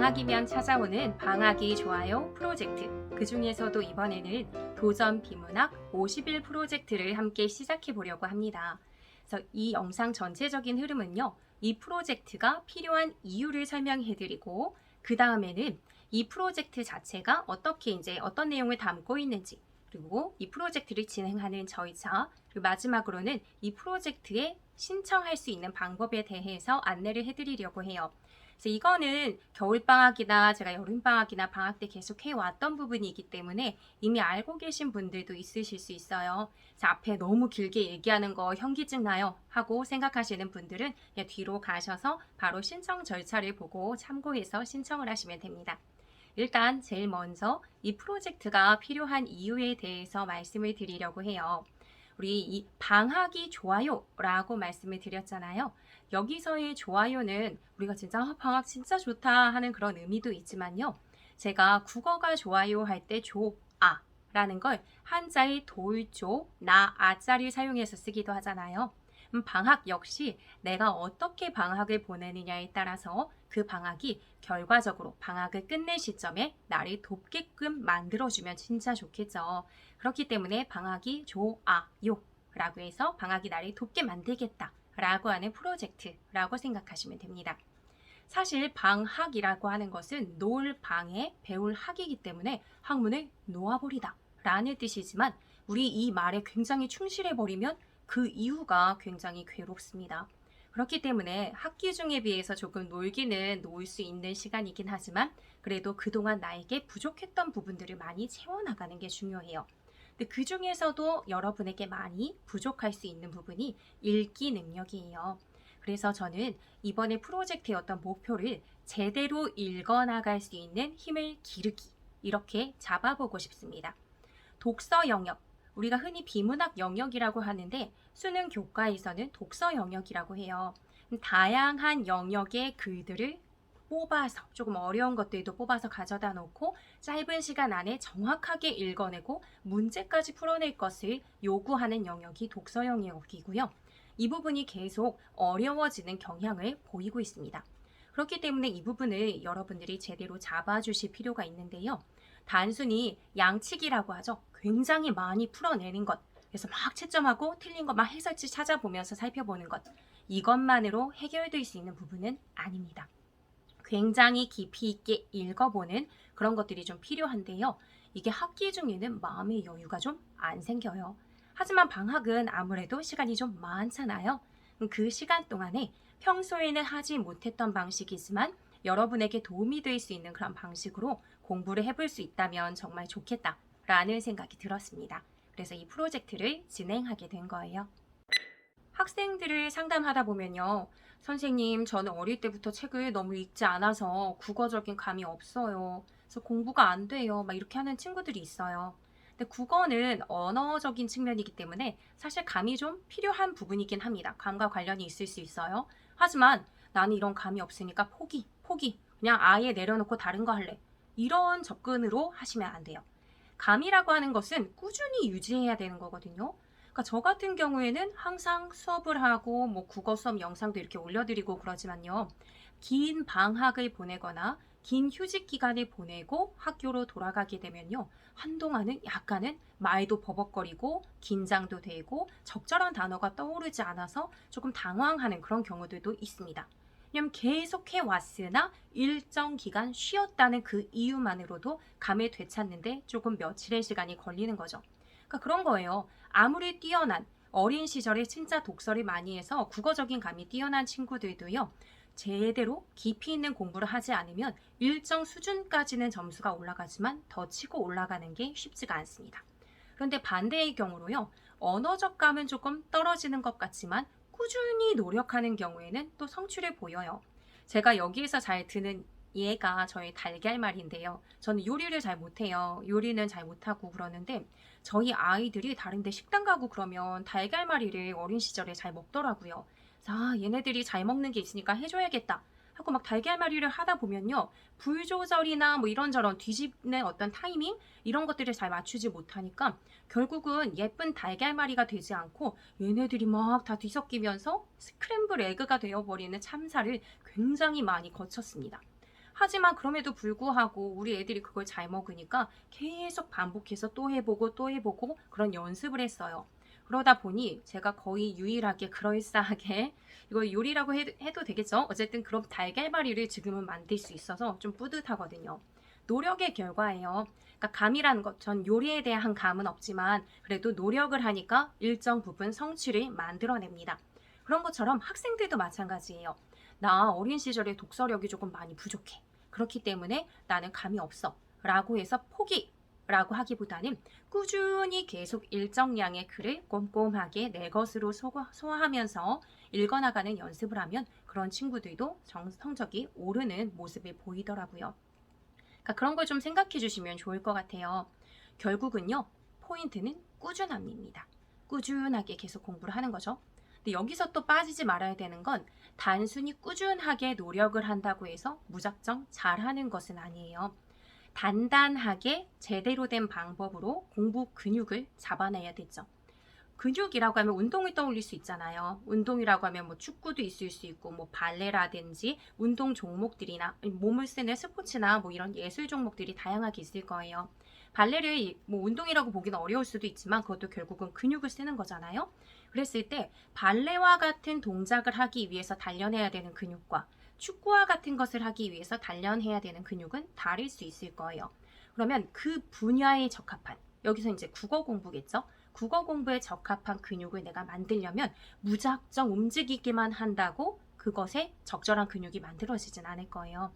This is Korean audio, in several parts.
방학이면 찾아오는 방학이 좋아요 프로젝트. 그 중에서도 이번에는 도전 비문학 50일 프로젝트를 함께 시작해 보려고 합니다. 그래서 이 영상 전체적인 흐름은요, 이 프로젝트가 필요한 이유를 설명해 드리고, 그 다음에는 이 프로젝트 자체가 어떻게 어떤 내용을 담고 있는지, 그리고 이 프로젝트를 진행하는 저희자, 그리고 마지막으로는 이 프로젝트에 신청할 수 있는 방법에 대해서 안내를 해드리려고 해요. 그래서 이거는 겨울방학이나 제가 여름방학이나 방학 때 계속 해왔던 부분이기 때문에 이미 알고 계신 분들도 있으실 수 있어요. 그래서 앞에 너무 길게 얘기하는 거 현기증 나요 하고 생각하시는 분들은 그냥 뒤로 가셔서 바로 신청 절차를 보고 참고해서 신청을 하시면 됩니다. 일단 제일 먼저 이 프로젝트가 필요한 이유에 대해서 말씀을 드리려고 해요. 우리 이 방학이 좋아요 라고 말씀을 드렸잖아요. 여기서의 좋아요는 우리가 진짜 방학 진짜 좋다 하는 그런 의미도 있지만요. 제가 국어가 좋아요 할 때 좋아 라는 걸 한자의 돌조, 나, 아자를 사용해서 쓰기도 하잖아요. 방학 역시 내가 어떻게 방학을 보내느냐에 따라서 그 방학이 결과적으로 방학을 끝낼 시점에 나를 돕게끔 만들어주면 진짜 좋겠죠. 그렇기 때문에 방학이 좋아요 라고 해서 방학이 나를 돕게 만들겠다 라고 하는 프로젝트라고 생각하시면 됩니다. 사실 방학이라고 하는 것은 놀 방에 배울 학이기 때문에 학문을 놓아버리다 라는 뜻이지만, 우리 이 말에 굉장히 충실해버리면 그 이유가 굉장히 괴롭습니다. 그렇기 때문에 학기 중에 비해서 조금 놀기는 놓을 수 있는 시간이긴 하지만, 그래도 그동안 나에게 부족했던 부분들을 많이 채워나가는 게 중요해요. 근데 그 중에서도 여러분에게 많이 부족할 수 있는 부분이 읽기 능력이에요. 그래서 저는 이번에 프로젝트의 어떤 목표를 제대로 읽어나갈 수 있는 힘을 기르기, 이렇게 잡아보고 싶습니다. 독서 영역, 우리가 흔히 비문학 영역이라고 하는데 수능 교과에서는 독서 영역이라고 해요. 다양한 영역의 글들을 뽑아서, 조금 어려운 것들도 뽑아서 가져다 놓고 짧은 시간 안에 정확하게 읽어내고 문제까지 풀어낼 것을 요구하는 영역이 독서 영역이고요. 이 부분이 계속 어려워지는 경향을 보이고 있습니다. 그렇기 때문에 이 부분을 여러분들이 제대로 잡아주실 필요가 있는데요. 단순히 양치기라고 하죠. 굉장히 많이 풀어내는 것. 그래서 막 채점하고 틀린 거 막 해설지 찾아보면서 살펴보는 것. 이것만으로 해결될 수 있는 부분은 아닙니다. 굉장히 깊이 있게 읽어보는 그런 것들이 좀 필요한데요. 이게 학기 중에는 마음의 여유가 좀 안 생겨요. 하지만 방학은 아무래도 시간이 좀 많잖아요. 그 시간 동안에 평소에는 하지 못했던 방식이지만 여러분에게 도움이 될 수 있는 그런 방식으로 공부를 해볼 수 있다면 정말 좋겠다라는 생각이 들었습니다. 그래서 이 프로젝트를 진행하게 된 거예요. 학생들을 상담하다 보면요. 선생님, 저는 어릴 때부터 책을 너무 읽지 않아서 국어적인 감이 없어요. 그래서 공부가 안 돼요. 막 이렇게 하는 친구들이 있어요. 근데 국어는 언어적인 측면이기 때문에 사실 감이 좀 필요한 부분이긴 합니다. 감과 관련이 있을 수 있어요. 하지만 나는 이런 감이 없으니까 포기. 그냥 아예 내려놓고 다른 거 할래. 이런 접근으로 하시면 안 돼요. 감이라고 하는 것은 꾸준히 유지해야 되는 거거든요. 그러니까 저 같은 경우에는 항상 수업을 하고 국어 수업 영상도 이렇게 올려드리고 그러지만요. 긴 방학을 보내거나 긴 휴직 기간을 보내고 학교로 돌아가게 되면요. 한동안은 약간은 말도 버벅거리고 긴장도 되고 적절한 단어가 떠오르지 않아서 조금 당황하는 그런 경우들도 있습니다. 왜냐면 계속 해왔으나 일정 기간 쉬었다는 그 이유만으로도 감을 되찾는데 조금 며칠의 시간이 걸리는 거죠. 그러니까 그런 거예요. 아무리 뛰어난 어린 시절에 진짜 독서를 많이 해서 국어적인 감이 뛰어난 친구들도요. 제대로 깊이 있는 공부를 하지 않으면 일정 수준까지는 점수가 올라가지만 더 치고 올라가는 게 쉽지가 않습니다. 그런데 반대의 경우로요. 언어적 감은 조금 떨어지는 것 같지만 꾸준히 노력하는 경우에는 또 성취를 보여요. 제가 여기에서 잘 드는 얘가 저희 달걀말인데요. 저는 요리를 잘 못해요. 요리는 잘 못하고 그러는데 저희 아이들이 다른데 식당 가고 그러면 달걀말이를 어린 시절에 잘 먹더라고요. 자, 얘네들이 잘 먹는 게 있으니까 해줘야겠다 하고 막 달걀말이를 하다 보면요. 불 조절이나 이런저런 뒤집는 어떤 타이밍 이런 것들을 잘 맞추지 못하니까 결국은 예쁜 달걀말이가 되지 않고 얘네들이 막 다 뒤섞이면서 스크램블 에그가 되어버리는 참사를 굉장히 많이 거쳤습니다. 하지만 그럼에도 불구하고 우리 애들이 그걸 잘 먹으니까 계속 반복해서 또 해보고 또 해보고 그런 연습을 했어요. 그러다 보니 제가 거의 유일하게 그럴싸하게 이거 요리라고 해도 되겠죠? 어쨌든 그런 달걀말이를 지금은 만들 수 있어서 좀 뿌듯하거든요. 노력의 결과예요. 그러니까 감이라는 것, 전 요리에 대한 감은 없지만 그래도 노력을 하니까 일정 부분 성취를 만들어냅니다. 그런 것처럼 학생들도 마찬가지예요. 나 어린 시절에 독서력이 조금 많이 부족해. 그렇기 때문에 나는 감이 없어. 라고 해서 포기라고 하기보다는 꾸준히 계속 일정량의 글을 꼼꼼하게 내 것으로 소화하면서 읽어나가는 연습을 하면 그런 친구들도 성적이 오르는 모습을 보이더라고요. 그러니까 그런 걸 좀 생각해 주시면 좋을 것 같아요. 결국은요, 포인트는 꾸준함입니다. 꾸준하게 계속 공부를 하는 거죠. 근데 여기서 또 빠지지 말아야 되는 건 단순히 꾸준하게 노력을 한다고 해서 무작정 잘하는 것은 아니에요. 단단하게 제대로 된 방법으로 공부 근육을 잡아내야 되죠. 근육이라고 하면 운동을 떠올릴 수 있잖아요. 운동이라고 하면 뭐 축구도 있을 수 있고 뭐 발레라든지 운동 종목들이나 몸을 쓰는 스포츠나 뭐 이런 예술 종목들이 다양하게 있을 거예요. 발레를 뭐 운동이라고 보기는 어려울 수도 있지만 그것도 결국은 근육을 쓰는 거잖아요. 그랬을 때 발레와 같은 동작을 하기 위해서 단련해야 되는 근육과 축구와 같은 것을 하기 위해서 단련해야 되는 근육은 다를 수 있을 거예요. 그러면 그 분야에 적합한, 여기서 이제 국어 공부겠죠? 국어 공부에 적합한 근육을 내가 만들려면 무작정 움직이기만 한다고 그것에 적절한 근육이 만들어지진 않을 거예요.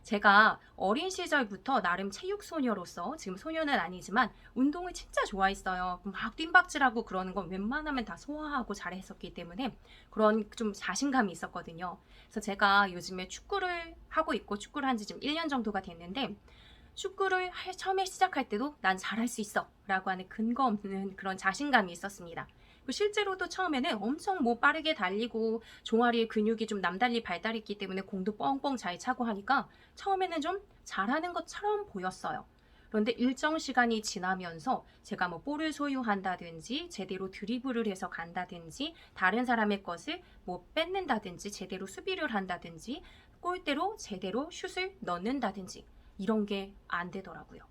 제가 어린 시절부터 나름 체육 소녀로서, 지금 소녀는 아니지만 운동을 진짜 좋아했어요. 막 뜀박질하고 그러는 건 웬만하면 다 소화하고 잘했었기 때문에 그런 좀 자신감이 있었거든요. 그래서 제가 요즘에 축구를 하고 있고 축구를 한 지 지금 1년 정도가 됐는데 축구를 처음에 시작할 때도 난 잘할 수 있어 라고 하는 근거 없는 그런 자신감이 있었습니다. 실제로도 처음에는 엄청 뭐 빠르게 달리고 종아리에 근육이 좀 남달리 발달했기 때문에 공도 뻥뻥 잘 차고 하니까 처음에는 좀 잘하는 것처럼 보였어요. 그런데 일정 시간이 지나면서 제가 뭐 볼을 소유한다든지 제대로 드리블을 해서 간다든지 다른 사람의 것을 뭐 뺏는다든지 제대로 수비를 한다든지 골대로 제대로 슛을 넣는다든지 이런 게 안 되더라고요.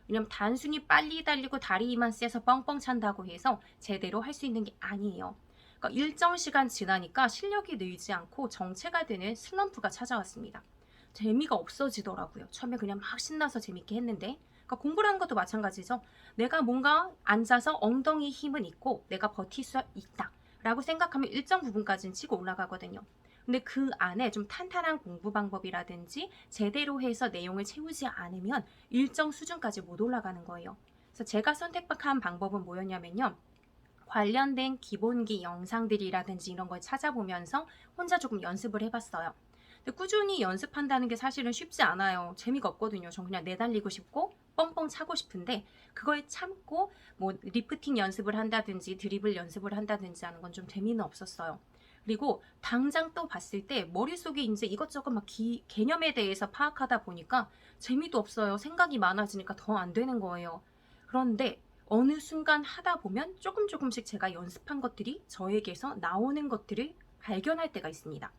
왜냐면 단순히 빨리 달리고 다리만 세서 뻥뻥 찬다고 해서 제대로 할 수 있는 게 아니에요. 그러니까 일정 시간 지나니까 실력이 늘지 않고 정체가 되는 슬럼프가 찾아왔습니다. 재미가 없어지더라고요. 처음에 그냥 막 신나서 재밌게 했는데 그러니까 공부라는 것도 마찬가지죠. 내가 뭔가 앉아서 엉덩이 힘은 있고 내가 버틸 수 있다 라고 생각하면 일정 부분까지는 치고 올라가거든요. 근데 그 안에 좀 탄탄한 공부 방법이라든지 제대로 해서 내용을 채우지 않으면 일정 수준까지 못 올라가는 거예요. 그래서 제가 선택한 방법은 뭐였냐면요. 관련된 기본기 영상들이라든지 이런 걸 찾아보면서 혼자 조금 연습을 해봤어요. 근데 꾸준히 연습한다는 게 사실은 쉽지 않아요. 재미가 없거든요. 전 그냥 내달리고 싶고 뻥뻥 차고 싶은데 그걸 참고 뭐 리프팅 연습을 한다든지 드리블 연습을 한다든지 하는 건 좀 재미는 없었어요. 그리고 당장 또 봤을 때 머릿속에 이제 이것저것 막 개념에 대해서 파악하다 보니까 재미도 없어요. 생각이 많아지니까 더 안 되는 거예요. 그런데 어느 순간 하다 보면 조금씩 제가 연습한 것들이 저에게서 나오는 것들을 발견할 때가 있습니다.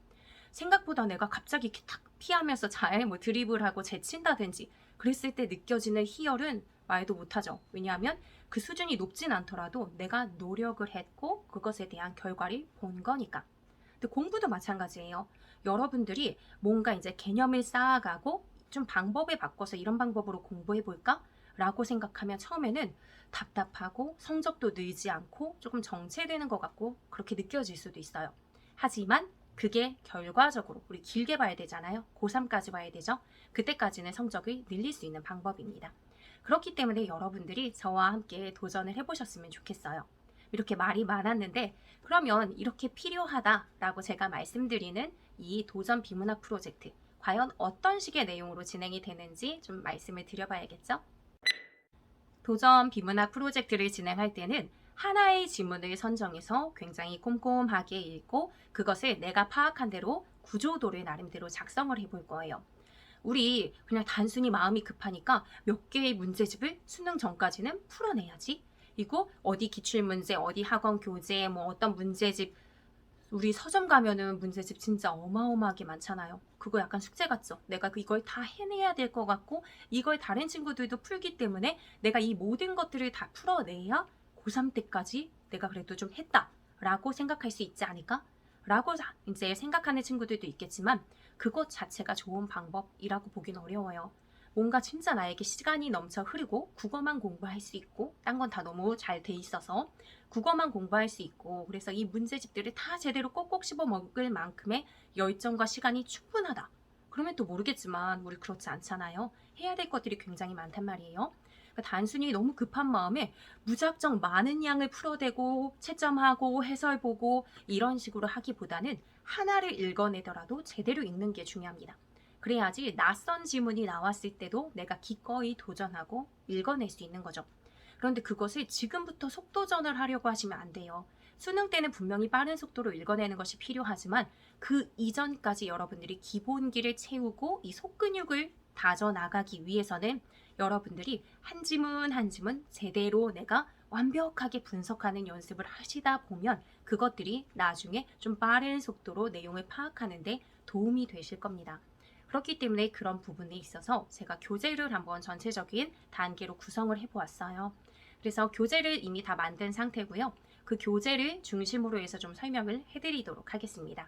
생각보다 내가 갑자기 이렇게 탁 피하면서 잘 뭐 드리블하고 제친다든지 그랬을 때 느껴지는 희열은 말도 못하죠. 왜냐하면 그 수준이 높진 않더라도 내가 노력을 했고 그것에 대한 결과를 본 거니까. 근데 공부도 마찬가지예요. 여러분들이 뭔가 이제 개념을 쌓아가고 좀 방법을 바꿔서 이런 방법으로 공부해 볼까? 라고 생각하면 처음에는 답답하고 성적도 늘지 않고 조금 정체되는 것 같고 그렇게 느껴질 수도 있어요. 하지만 그게 결과적으로 우리 길게 봐야 되잖아요. 고3까지 봐야 되죠. 그때까지는 성적을 늘릴 수 있는 방법입니다. 그렇기 때문에 여러분들이 저와 함께 도전을 해보셨으면 좋겠어요. 이렇게 말이 많았는데 그러면 이렇게 필요하다라고 제가 말씀드리는 이 도전 비문학 프로젝트 과연 어떤 식의 내용으로 진행이 되는지 좀 말씀을 드려봐야겠죠? 도전 비문학 프로젝트를 진행할 때는 하나의 지문을 선정해서 굉장히 꼼꼼하게 읽고 그것을 내가 파악한 대로 구조도를 나름대로 작성을 해볼 거예요. 우리 그냥 단순히 마음이 급하니까 몇 개의 문제집을 수능 전까지는 풀어내야지. 그리고 어디 기출문제, 어디 학원 교재, 뭐 어떤 문제집 우리 서점 가면은 문제집 진짜 어마어마하게 많잖아요. 그거 약간 숙제 같죠? 내가 이걸 다 해내야 될 것 같고 이걸 다른 친구들도 풀기 때문에 내가 이 모든 것들을 다 풀어내야 고3 때까지 내가 그래도 좀 했다 라고 생각할 수 있지 않을까? 라고 이제 생각하는 친구들도 있겠지만 그것 자체가 좋은 방법이라고 보긴 어려워요. 뭔가 진짜 나에게 시간이 넘쳐 흐르고 국어만 공부할 수 있고 딴 건 다 너무 잘 돼 있어서 국어만 공부할 수 있고 그래서 이 문제집들을 다 제대로 꼭꼭 씹어 먹을 만큼의 열정과 시간이 충분하다. 그러면 또 모르겠지만 우리 그렇지 않잖아요. 해야 될 것들이 굉장히 많단 말이에요. 그러니까 단순히 너무 급한 마음에 무작정 많은 양을 풀어대고 채점하고 해설 보고 이런 식으로 하기보다는 하나를 읽어내더라도 제대로 읽는 게 중요합니다. 그래야지 낯선 지문이 나왔을 때도 내가 기꺼이 도전하고 읽어낼 수 있는 거죠. 그런데 그것을 지금부터 속도전을 하려고 하시면 안 돼요. 수능 때는 분명히 빠른 속도로 읽어내는 것이 필요하지만 그 이전까지 여러분들이 기본기를 채우고 이 속근육을 다져나가기 위해서는 여러분들이 한 지문 한 지문 제대로 내가 완벽하게 분석하는 연습을 하시다 보면 그것들이 나중에 좀 빠른 속도로 내용을 파악하는 데 도움이 되실 겁니다. 그렇기 때문에 그런 부분에 있어서 제가 교재를 한번 전체적인 단계로 구성을 해보았어요. 그래서 교재를 이미 다 만든 상태고요. 그 교재를 중심으로 해서 좀 설명을 해드리도록 하겠습니다.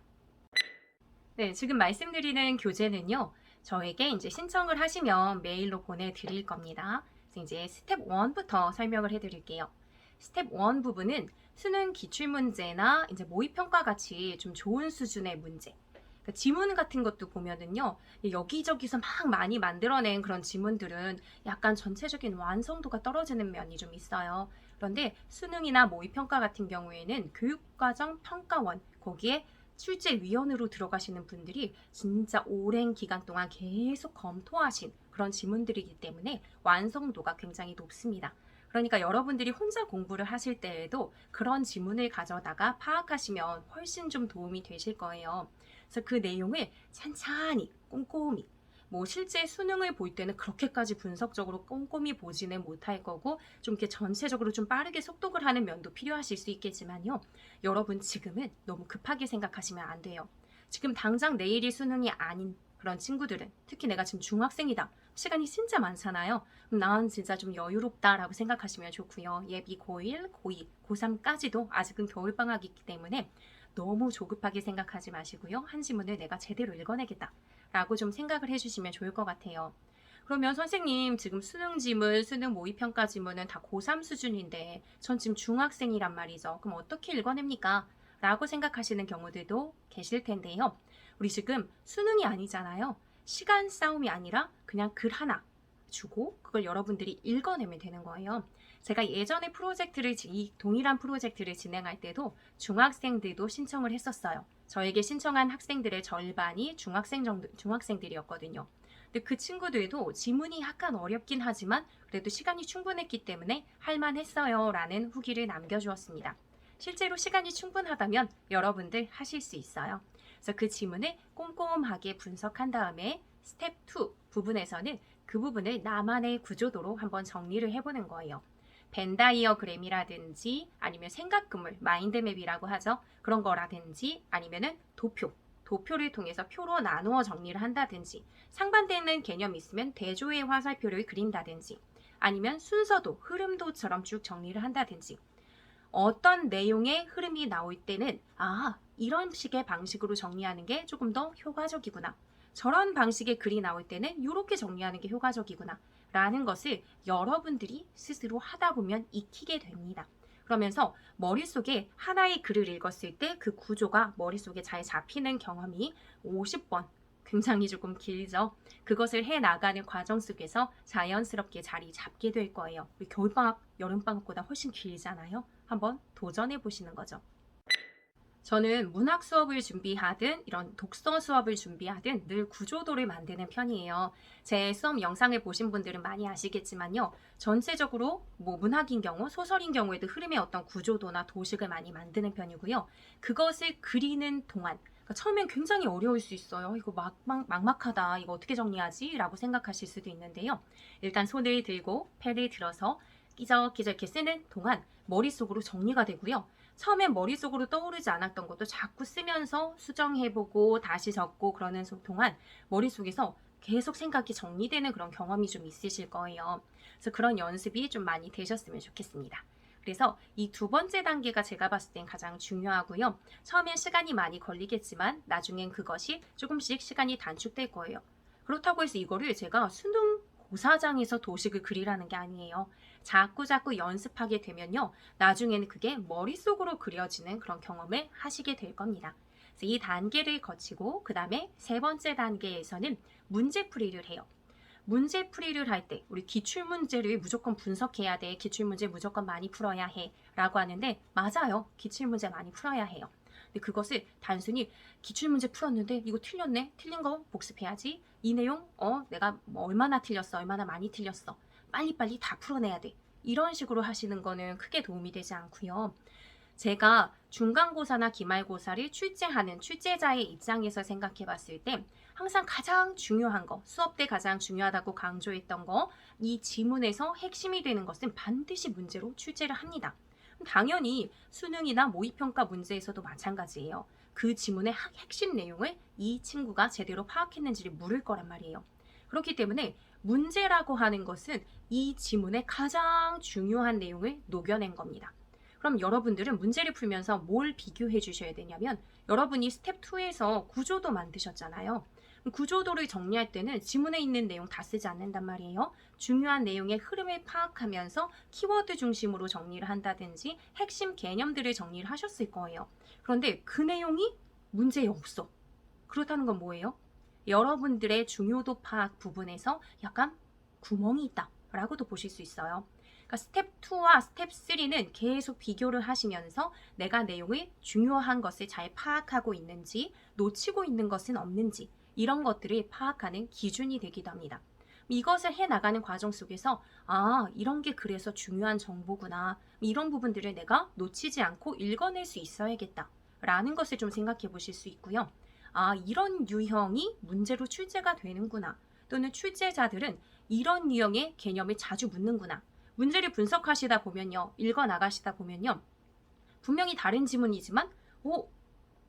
네, 지금 말씀드리는 교재는요. 저에게 이제 신청을 하시면 메일로 보내드릴 겁니다. 그래서 이제 스텝 1부터 설명을 해드릴게요. 스텝 1 부분은 수능 기출문제나 이제 모의평가 같이 좀 좋은 수준의 문제. 그러니까 지문 같은 것도 보면은요, 여기저기서 막 많이 만들어낸 그런 지문들은 약간 전체적인 완성도가 떨어지는 면이 좀 있어요. 그런데 수능이나 모의평가 같은 경우에는 교육과정 평가원, 거기에 출제위원으로 들어가시는 분들이 진짜 오랜 기간 동안 계속 검토하신 그런 지문들이기 때문에 완성도가 굉장히 높습니다. 그러니까 여러분들이 혼자 공부를 하실 때에도 그런 지문을 가져다가 파악하시면 훨씬 좀 도움이 되실 거예요. 그래서 그 내용을 찬찬히 꼼꼼히 실제 수능을 볼 때는 그렇게까지 분석적으로 꼼꼼히 보지는 못할 거고 좀 이렇게 전체적으로 좀 빠르게 속독을 하는 면도 필요하실 수 있겠지만요. 여러분 지금은 너무 급하게 생각하시면 안 돼요. 지금 당장 내일이 수능이 아닌 그런 친구들은 특히 내가 지금 중학생이다. 시간이 진짜 많잖아요. 그럼 난 진짜 좀 여유롭다라고 생각하시면 좋고요. 예비 고1, 고2, 고3까지도 아직은 겨울방학이기 때문에 너무 조급하게 생각하지 마시고요. 한 지문을 내가 제대로 읽어내겠다 라고 좀 생각을 해주시면 좋을 것 같아요. 그러면 선생님 지금 수능 지문, 수능 모의평가 지문은 다 고3 수준인데 전 지금 중학생이란 말이죠. 그럼 어떻게 읽어냅니까? 라고 생각하시는 경우들도 계실 텐데요. 우리 지금 수능이 아니잖아요. 시간 싸움이 아니라 그냥 글 하나 주고 그걸 여러분들이 읽어내면 되는 거예요. 제가 예전에 이 동일한 프로젝트를 진행할 때도 중학생들도 신청을 했었어요. 저에게 신청한 학생들의 절반이 중학생들이었거든요. 근데 그 친구들도 지문이 약간 어렵긴 하지만 그래도 시간이 충분했기 때문에 할만했어요 라는 후기를 남겨주었습니다. 실제로 시간이 충분하다면 여러분들 하실 수 있어요. 그래서 그 지문을 꼼꼼하게 분석한 다음에 스텝 2 부분에서는 그 부분을 나만의 구조도로 한번 정리를 해보는 거예요. 벤다이어그램이라든지 아니면 생각그물, 마인드맵이라고 하죠. 그런 거라든지 아니면은 도표를 통해서 표로 나누어 정리를 한다든지 상반되는 개념이 있으면 대조의 화살표를 그린다든지 아니면 순서도, 흐름도처럼 쭉 정리를 한다든지 어떤 내용의 흐름이 나올 때는 이런 식의 방식으로 정리하는 게 조금 더 효과적이구나. 저런 방식의 글이 나올 때는 이렇게 정리하는 게 효과적이구나. 라는 것을 여러분들이 스스로 하다 보면 익히게 됩니다. 그러면서 머릿속에 하나의 글을 읽었을 때 그 구조가 머릿속에 잘 잡히는 경험이 50번, 굉장히 조금 길죠. 그것을 해나가는 과정 속에서 자연스럽게 자리 잡게 될 거예요. 우리 겨울방학, 여름방학보다 훨씬 길잖아요. 한번 도전해 보시는 거죠. 저는 문학 수업을 준비하든 이런 독서 수업을 준비하든 늘 구조도를 만드는 편이에요. 제 수업 영상을 보신 분들은 많이 아시겠지만요. 전체적으로 문학인 경우, 소설인 경우에도 흐름의 어떤 구조도나 도식을 많이 만드는 편이고요. 그것을 그리는 동안 그러니까 처음엔 굉장히 어려울 수 있어요. 이거 막막하다. 이거 어떻게 정리하지? 라고 생각하실 수도 있는데요. 일단 손을 들고 펜을 들어서 끼적끼적 이렇게 쓰는 동안 머릿속으로 정리가 되고요. 처음엔 머릿속으로 떠오르지 않았던 것도 자꾸 쓰면서 수정해보고 다시 적고 그러는 동안 머릿속에서 계속 생각이 정리되는 그런 경험이 좀 있으실 거예요. 그래서 그런 연습이 좀 많이 되셨으면 좋겠습니다. 그래서 이 두 번째 단계가 제가 봤을 땐 가장 중요하고요. 처음엔 시간이 많이 걸리겠지만 나중엔 그것이 조금씩 시간이 단축될 거예요. 그렇다고 해서 이거를 제가 수능 고사장에서 도식을 그리라는 게 아니에요. 자꾸 연습하게 되면요. 나중에는 그게 머릿속으로 그려지는 그런 경험을 하시게 될 겁니다. 그래서 이 단계를 거치고 그 다음에 세 번째 단계에서는 문제풀이를 해요. 문제풀이를 할 때 우리 기출문제를 무조건 분석해야 돼. 기출문제 무조건 많이 풀어야 해. 라고 하는데 맞아요. 기출문제 많이 풀어야 해요. 근데 그것을 단순히 기출문제 풀었는데 이거 틀렸네. 틀린 거 복습해야지. 이 내용 내가 뭐 얼마나 틀렸어. 얼마나 많이 틀렸어. 빨리빨리 다 풀어내야 돼. 이런 식으로 하시는 거는 크게 도움이 되지 않고요. 제가 중간고사나 기말고사를 출제하는 출제자의 입장에서 생각해 봤을 때 항상 가장 중요한 거, 수업 때 가장 중요하다고 강조했던 거, 이 지문에서 핵심이 되는 것은 반드시 문제로 출제를 합니다. 당연히 수능이나 모의평가 문제에서도 마찬가지예요. 그 지문의 핵심 내용을 이 친구가 제대로 파악했는지를 물을 거란 말이에요. 그렇기 때문에 문제라고 하는 것은 이 지문의 가장 중요한 내용을 녹여낸 겁니다. 그럼 여러분들은 문제를 풀면서 뭘 비교해 주셔야 되냐면 여러분이 스텝 2에서 구조도 만드셨잖아요. 구조도를 정리할 때는 지문에 있는 내용 다 쓰지 않는단 말이에요. 중요한 내용의 흐름을 파악하면서 키워드 중심으로 정리를 한다든지 핵심 개념들을 정리를 하셨을 거예요. 그런데 그 내용이 문제에 없어. 그렇다는 건 뭐예요? 여러분들의 중요도 파악 부분에서 약간 구멍이 있다 라고도 보실 수 있어요. 그러니까 스텝 2와 스텝 3는 계속 비교를 하시면서 내가 내용의 중요한 것을 잘 파악하고 있는지 놓치고 있는 것은 없는지 이런 것들을 파악하는 기준이 되기도 합니다. 이것을 해나가는 과정 속에서 이런 게 그래서 중요한 정보구나. 이런 부분들을 내가 놓치지 않고 읽어낼 수 있어야겠다. 라는 것을 좀 생각해 보실 수 있고요. 이런 유형이 문제로 출제가 되는구나. 또는 출제자들은 이런 유형의 개념을 자주 묻는구나. 문제를 분석하시다 보면요. 읽어나가시다 보면요. 분명히 다른 지문이지만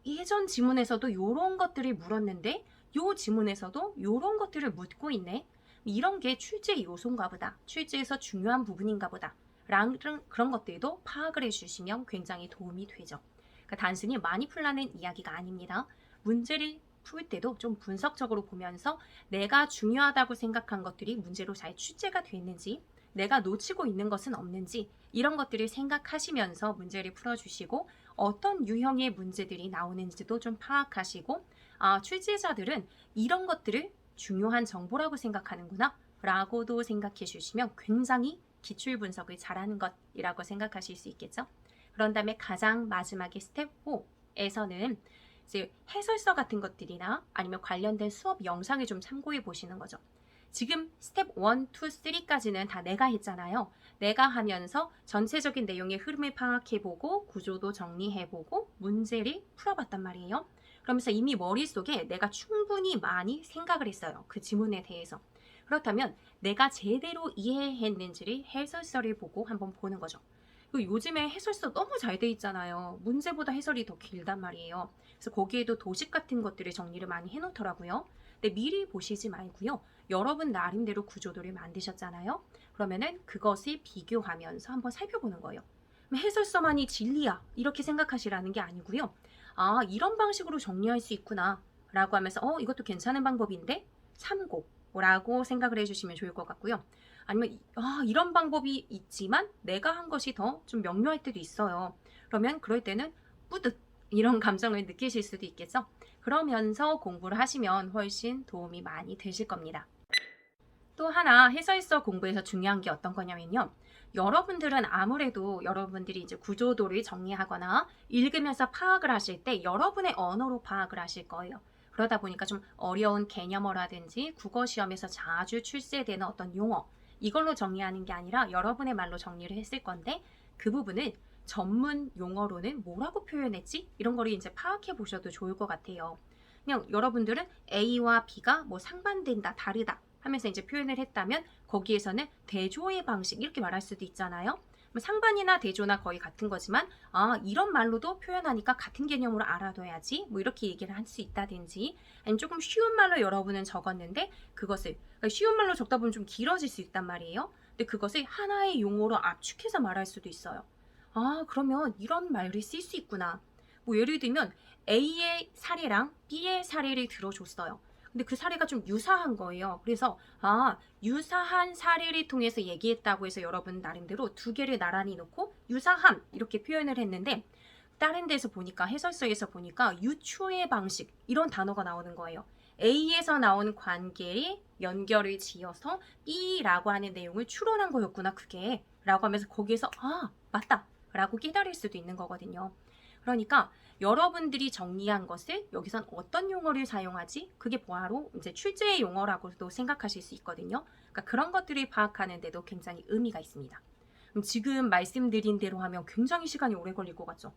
예전 지문에서도 이런 것들을 물었는데 이 지문에서도 이런 것들을 묻고 있네. 이런 게 출제 요소인가 보다. 출제에서 중요한 부분인가 보다. 라는 그런 것들도 파악을 해주시면 굉장히 도움이 되죠. 그러니까 단순히 많이 풀라는 이야기가 아닙니다. 문제를 풀 때도 좀 분석적으로 보면서 내가 중요하다고 생각한 것들이 문제로 잘 출제가 됐는지 내가 놓치고 있는 것은 없는지 이런 것들을 생각하시면서 문제를 풀어주시고 어떤 유형의 문제들이 나오는지도 좀 파악하시고 출제자들은 이런 것들을 중요한 정보라고 생각하는구나 라고도 생각해 주시면 굉장히 기출 분석을 잘하는 것이라고 생각하실 수 있겠죠. 그런 다음에 가장 마지막에 스텝 4에서는 이제 해설서 같은 것들이나 아니면 관련된 수업 영상을 좀 참고해 보시는 거죠. 지금 스텝 1, 2, 3까지는 다 내가 했잖아요. 내가 하면서 전체적인 내용의 흐름을 파악해보고 구조도 정리해보고 문제를 풀어봤단 말이에요. 그러면서 이미 머릿속에 내가 충분히 많이 생각을 했어요. 그 지문에 대해서. 그렇다면 내가 제대로 이해했는지를 해설서를 보고 한번 보는 거죠. 그리고 요즘에 해설서 너무 잘 돼 있잖아요. 문제보다 해설이 더 길단 말이에요. 그래서 거기에도 도식 같은 것들을 정리를 많이 해놓더라고요. 근데 미리 보시지 말고요. 여러분 나름대로 구조도를 만드셨잖아요. 그러면은 그것을 비교하면서 한번 살펴보는 거예요. 해설서만이 진리야 이렇게 생각하시라는 게 아니고요. 이런 방식으로 정리할 수 있구나 라고 하면서 이것도 괜찮은 방법인데 참고라고 생각을 해주시면 좋을 것 같고요. 아니면 이런 방법이 있지만 내가 한 것이 더 좀 명료할 때도 있어요. 그러면 그럴 때는 뿌듯 이런 감정을 느끼실 수도 있겠죠. 그러면서 공부를 하시면 훨씬 도움이 많이 되실 겁니다. 또 하나 해설서 공부에서 중요한 게 어떤 거냐면요. 여러분들은 아무래도 여러분들이 이제 구조도를 정리하거나 읽으면서 파악을 하실 때 여러분의 언어로 파악을 하실 거예요. 그러다 보니까 좀 어려운 개념어라든지 국어 시험에서 자주 출제되는 어떤 용어 이걸로 정리하는 게 아니라 여러분의 말로 정리를 했을 건데 그 부분을 전문 용어로는 뭐라고 표현했지? 이런 거를 이제 파악해 보셔도 좋을 것 같아요. 그냥 여러분들은 A와 B가 뭐 상반된다, 다르다 하면서 이제 표현을 했다면 거기에서는 대조의 방식 이렇게 말할 수도 있잖아요. 상반이나 대조나 거의 같은 거지만 이런 말로도 표현하니까 같은 개념으로 알아둬야지 뭐 이렇게 얘기를 할 수 있다든지, 아니면 조금 쉬운 말로 여러분은 적었는데 그것을, 그러니까 쉬운 말로 적다 보면 좀 길어질 수 있단 말이에요. 근데 그것을 하나의 용어로 압축해서 말할 수도 있어요. 그러면 이런 말을 쓸 수 있구나. 뭐 예를 들면 A의 사례랑 B의 사례를 들어줬어요. 근데 그 사례가 좀 유사한 거예요. 그래서 유사한 사례를 통해서 얘기했다고 해서 여러분 나름대로 두 개를 나란히 놓고 유사함 이렇게 표현을 했는데, 다른 데서 보니까 해설서에서 보니까 유추의 방식 이런 단어가 나오는 거예요. A에서 나온 관계에 연결을 지어서 B라고 하는 내용을 추론한 거였구나 그게 라고 하면서 거기에서 맞다 라고 깨달을 수도 있는 거거든요. 그러니까 여러분들이 정리한 것을 여기선 어떤 용어를 사용하지? 그게 바로 이제 출제의 용어라고도 생각하실 수 있거든요. 그러니까 그런 것들을 파악하는 데도 굉장히 의미가 있습니다. 그럼 지금 말씀드린 대로 하면 굉장히 시간이 오래 걸릴 것 같죠?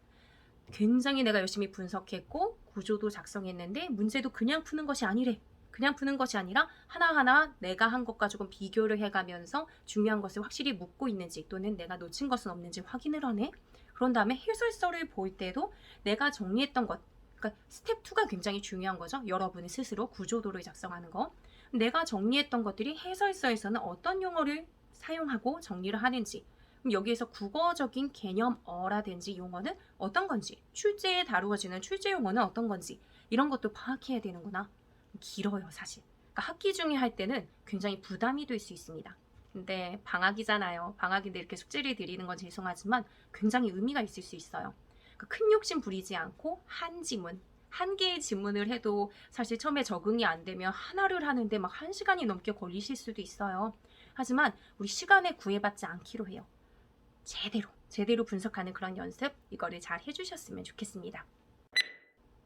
굉장히 내가 열심히 분석했고 구조도 작성했는데 문제도 그냥 푸는 것이 아니래. 그냥 푸는 것이 아니라 하나하나 내가 한 것과 조금 비교를 해가면서 중요한 것을 확실히 묻고 있는지 또는 내가 놓친 것은 없는지 확인을 하네. 그런 다음에 해설서를 볼 때도 내가 정리했던 것, 그러니까 스텝 2가 굉장히 중요한 거죠. 여러분이 스스로 구조도를 작성하는 거. 내가 정리했던 것들이 해설서에서는 어떤 용어를 사용하고 정리를 하는지, 그럼 여기에서 국어적인 개념어라든지 용어는 어떤 건지, 출제에 다루어지는 출제 용어는 어떤 건지 이런 것도 파악해야 되는구나. 길어요 사실. 그러니까 학기 중에 할 때는 굉장히 부담이 될 수 있습니다. 근데 방학이잖아요. 방학인데 이렇게 숙제를 드리는 건 죄송하지만 굉장히 의미가 있을 수 있어요. 그러니까 큰 욕심 부리지 않고 한 지문, 한 개의 지문을 해도 사실 처음에 적응이 안 되면 하나를 하는데 막 1시간이 넘게 걸리실 수도 있어요. 하지만 우리 시간에 구애받지 않기로 해요. 제대로 분석하는 그런 연습, 이거를 잘 해주셨으면 좋겠습니다.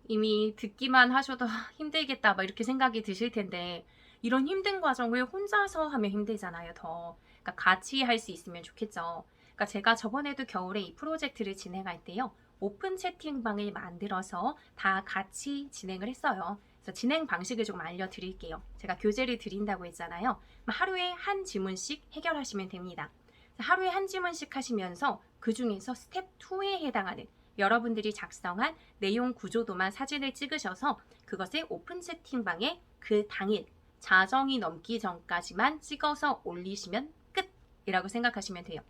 이미 듣기만 하셔도 힘들겠다 막 이렇게 생각이 드실 텐데, 이런 힘든 과정을 혼자서 하면 힘들잖아요. 더 그러니까 같이 할 수 있으면 좋겠죠. 그러니까 제가 저번에도 겨울에 이 프로젝트를 진행할 때요, 오픈 채팅방을 만들어서 다 같이 진행을 했어요. 그래서 진행 방식을 조금 알려드릴게요. 제가 교재를 드린다고 했잖아요. 하루에 한 지문씩 해결하시면 됩니다. 하루에 한 지문씩 하시면서 그 중에서 스텝 2에 해당하는 여러분들이 작성한 내용 구조도만 사진을 찍으셔서 그것을 오픈 채팅방에 그 당일 자정이 넘기 전까지만 찍어서 올리시면 끝이라고 생각하시면 돼요.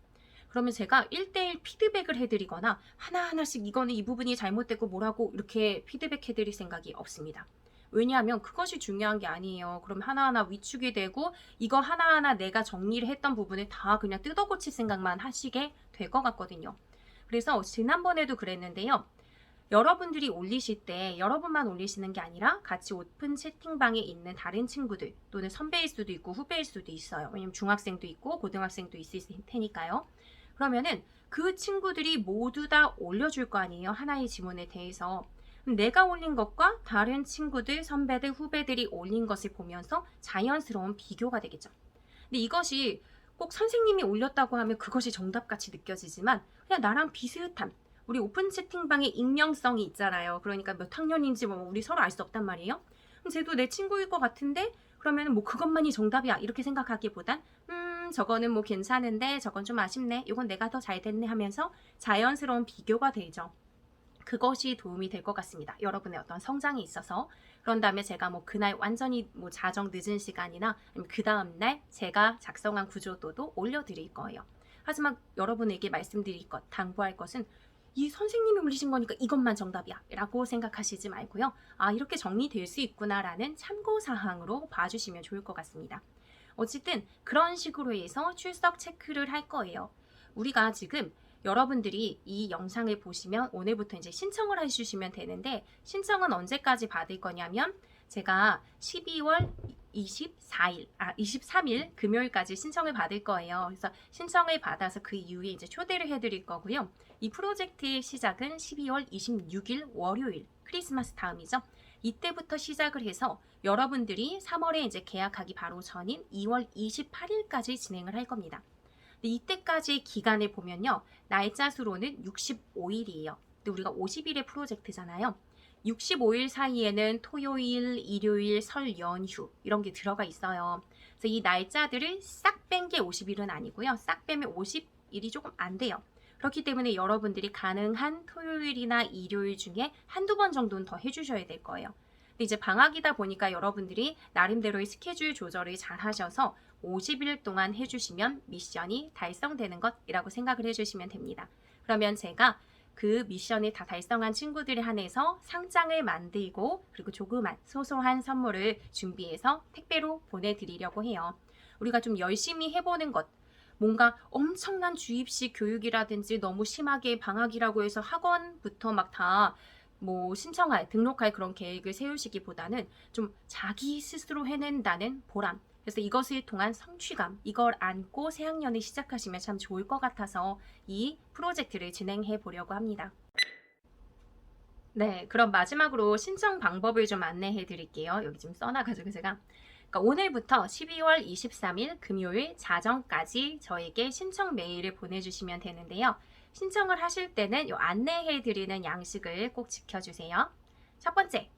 그러면 제가 1대1 피드백을 해드리거나 하나하나씩 이거는 이 부분이 잘못됐고 뭐라고 이렇게 피드백 해드릴 생각이 없습니다. 왜냐하면 그것이 중요한 게 아니에요. 그럼 하나하나 위축이 되고 이거 하나하나 내가 정리를 했던 부분을 다 그냥 뜯어고칠 생각만 하시게 될 것 같거든요. 그래서 지난번에도 그랬는데요. 여러분들이 올리실 때 여러분만 올리시는 게 아니라 같이 오픈 채팅방에 있는 다른 친구들 또는 선배일 수도 있고 후배일 수도 있어요. 왜냐면 중학생도 있고 고등학생도 있을 테니까요. 그러면은 그 친구들이 모두 다 올려줄 거 아니에요. 하나의 지문에 대해서. 내가 올린 것과 다른 친구들, 선배들, 후배들이 올린 것을 보면서 자연스러운 비교가 되겠죠. 근데 이것이 꼭 선생님이 올렸다고 하면 그것이 정답같이 느껴지지만 그냥 나랑 비슷한, 우리 오픈 채팅방의 익명성이 있잖아요. 그러니까 몇 학년인지 뭐 우리 서로 알 수 없단 말이에요. 그럼 쟤도 내 친구일 것 같은데 그러면 뭐 그것만이 정답이야 이렇게 생각하기보단 저거는 뭐 괜찮은데 저건 좀 아쉽네, 이건 내가 더 잘 됐네 하면서 자연스러운 비교가 되죠. 그것이 도움이 될 것 같습니다. 여러분의 어떤 성장에 있어서. 그런 다음에 제가 뭐 그날 완전히 뭐 자정 늦은 시간이나 아니면 그 다음날 제가 작성한 구조도도 올려드릴 거예요. 하지만 여러분에게 말씀드릴 것, 당부할 것은 이 선생님이 올리신 거니까 이것만 정답이야 라고 생각하시지 말고요. 이렇게 정리될 수 있구나 라는 참고사항으로 봐주시면 좋을 것 같습니다. 어쨌든 그런 식으로 해서 출석 체크를 할 거예요. 우리가 지금 여러분들이 이 영상을 보시면 오늘부터 이제 신청을 해주시면 되는데, 신청은 언제까지 받을 거냐면 제가 12월 23일 금요일까지 신청을 받을 거예요. 그래서 신청을 받아서 그 이후에 이제 초대를 해드릴 거고요. 이 프로젝트의 시작은 12월 26일 월요일, 크리스마스 다음이죠. 이때부터 시작을 해서 여러분들이 3월에 이제 계약하기 바로 전인 2월 28일까지 진행을 할 겁니다. 이때까지의 기간을 보면요, 날짜 수로는 65일이에요. 근데 우리가 50일의 프로젝트잖아요. 65일 사이에는 토요일, 일요일, 설 연휴 이런 게 들어가 있어요. 그래서 이 날짜들을 싹 뺀 게 50일은 아니고요. 싹 빼면 일이 조금 안 돼요. 그렇기 때문에 여러분들이 가능한 토요일이나 일요일 중에 한두 번 정도는 더 해주셔야 될 거예요. 근데 이제 방학이다 보니까 여러분들이 나름대로의 스케줄 조절을 잘 하셔서 50일 동안 해주시면 미션이 달성되는 것이라고 생각을 해주시면 됩니다. 그러면 제가 그 미션을 다 달성한 친구들에 한해서 상장을 만들고 그리고 조그만 소소한 선물을 준비해서 택배로 보내드리려고 해요. 우리가 좀 열심히 해보는 것, 뭔가 엄청난 주입식 교육이라든지 너무 심하게 방학이라고 해서 학원부터 막 다 뭐 신청할, 등록할 그런 계획을 세우시기보다는 좀 자기 스스로 해낸다는 보람, 그래서 이것을 통한 성취감, 이걸 안고 새학년을 시작하시면 참 좋을 것 같아서 이 프로젝트를 진행해 보려고 합니다. 네, 그럼 마지막으로 신청 방법을 좀 안내해 드릴게요. 여기 좀 써놔가지고 제가. 그러니까 오늘부터 12월 23일 금요일 자정까지 저에게 신청 메일을 보내주시면 되는데요. 신청을 하실 때는 이 안내해 드리는 양식을 꼭 지켜주세요. 첫 번째,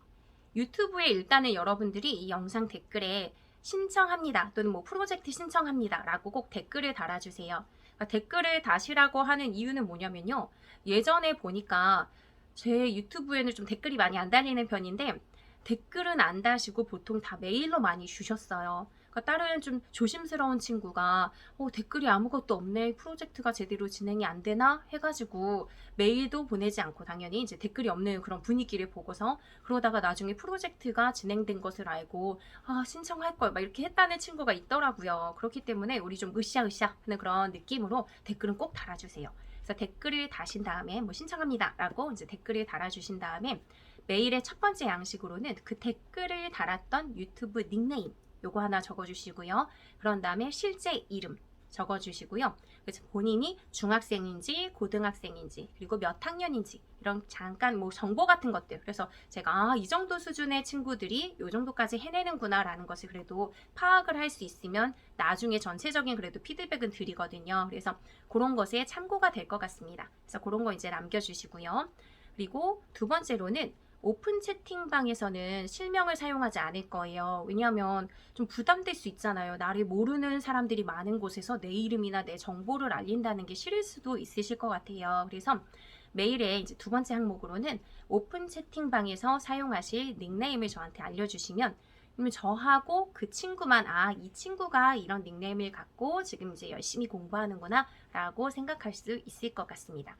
유튜브에 일단은 여러분들이 이 영상 댓글에 신청합니다 또는 뭐 프로젝트 신청합니다 라고 꼭 댓글을 달아주세요. 그러니까 댓글을 다시라고 하는 이유는 뭐냐면요. 예전에 보니까 제 유튜브에는 좀 댓글이 많이 안 달리는 편인데 댓글은 안 다시고 보통 다 메일로 많이 주셨어요. 그러니까 다른 좀 조심스러운 친구가 댓글이 아무것도 없네, 프로젝트가 제대로 진행이 안 되나 해가지고 메일도 보내지 않고 당연히 이제 댓글이 없는 그런 분위기를 보고서 그러다가 나중에 프로젝트가 진행된 것을 알고 신청할 걸 막 이렇게 했다는 친구가 있더라고요. 그렇기 때문에 우리 좀 으쌰으쌰 하는 그런 느낌으로 댓글은 꼭 달아주세요. 그래서 댓글을 다신 다음에 뭐 신청합니다 라고 이제 댓글을 달아주신 다음에 메일의 첫 번째 양식으로는 그 댓글을 달았던 유튜브 닉네임 요거 하나 적어주시고요. 그런 다음에 실제 이름 적어주시고요. 그래서 본인이 중학생인지 고등학생인지 그리고 몇 학년인지 이런 잠깐 뭐 정보 같은 것들, 그래서 제가 이 정도 수준의 친구들이 이 정도까지 해내는구나 라는 것을 그래도 파악을 할 수 있으면 나중에 전체적인 그래도 피드백은 드리거든요. 그래서 그런 것에 참고가 될 것 같습니다. 그래서 그런 거 이제 남겨주시고요. 그리고 두 번째로는 오픈 채팅방에서는 실명을 사용하지 않을 거예요. 왜냐하면 좀 부담될 수 있잖아요. 나를 모르는 사람들이 많은 곳에서 내 이름이나 내 정보를 알린다는 게 싫을 수도 있으실 것 같아요. 그래서 메일에 이제 두 번째 항목으로는 오픈 채팅방에서 사용하실 닉네임을 저한테 알려주시면 그러면 저하고 그 친구만 이 친구가 이런 닉네임을 갖고 지금 이제 열심히 공부하는구나 라고 생각할 수 있을 것 같습니다.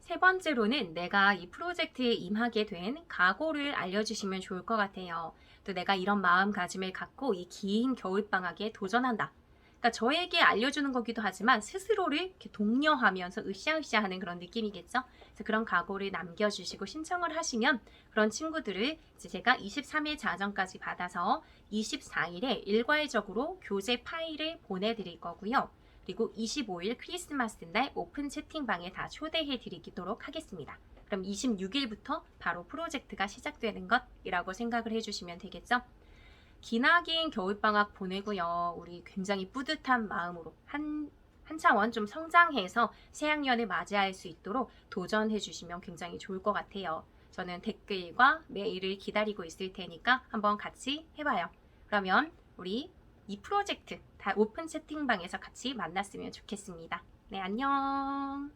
세 번째로는 내가 이 프로젝트에 임하게 된 각오를 알려주시면 좋을 것 같아요. 또 내가 이런 마음가짐을 갖고 이 긴 겨울방학에 도전한다. 그러니까 저에게 알려주는 거기도 하지만 스스로를 이렇게 독려하면서 으쌰으쌰 하는 그런 느낌이겠죠. 그래서 그런 각오를 남겨주시고 신청을 하시면 그런 친구들을 이제 제가 23일 자정까지 받아서 24일에 일괄적으로 교재 파일을 보내드릴 거고요. 그리고 25일 크리스마스 날 오픈 채팅방에 다 초대해 드리도록 하겠습니다. 그럼 26일부터 바로 프로젝트가 시작되는 것이라고 생각을 해주시면 되겠죠? 기나긴 겨울방학 보내고요. 우리 굉장히 뿌듯한 마음으로 한 차원 좀 성장해서 새학년을 맞이할 수 있도록 도전해 주시면 굉장히 좋을 것 같아요. 저는 댓글과 메일을 기다리고 있을 테니까 한번 같이 해봐요. 그러면 우리 이 프로젝트 다 오픈 채팅방에서 같이 만났으면 좋겠습니다. 네, 안녕.